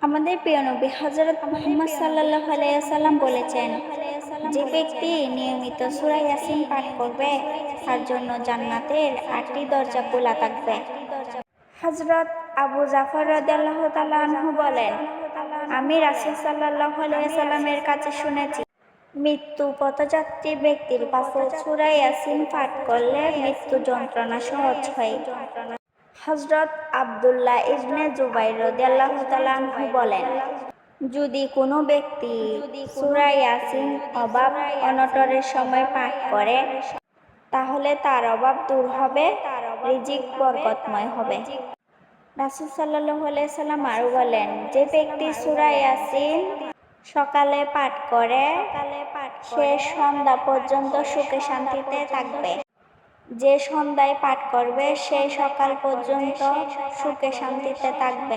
আমাদের প্রিয় নবী হযরত মুহাম্মদ সাল্লাল্লাহু আলাইহি ওয়াসাল্লাম বলেছেন, যে ব্যক্তি নিয়মিত সূরা ইয়াসিন পাঠ করবে তার জন্য জান্নাতের 8টি দরজা খোলা থাকবে। হযরত আবু জাফর রাদিয়াল্লাহু তাআলা আনহু বলেন, আমি রাসূল সাল্লাল্লাহু আলাইহি ওয়াসাল্লামের কাছে শুনেছি, মৃত্যু পথযাত্রী ব্যক্তির কাছে সূরা ইয়াসিন পাঠ করলে মৃত্যু যন্ত্রণা সহজ হয়। হযরত আব্দুল্লাহ ইবনে জুবাইর রাদিয়াল্লাহু তাআলা আনহু বলেন, যদি কোনো ব্যক্তি সূরা ইয়াসিন অভাব অনটনের সময় পাঠ করে তাহলে তার অভাব দূর হবে, রিজিক বরকতময় হবে। রাসূল সাল্লাল্লাহু আলাইহি সাল্লাম আরো বলেন, যে ব্যক্তি সূরা ইয়াসিন সকালে পাঠ করে সে সন্ধ্যা পর্যন্ত সুখে শান্তিতে থাকবে। যে সন্ধ্যায় পাঠ করবে সেই সকাল পর্যন্ত সুখে শান্তিতে থাকবে।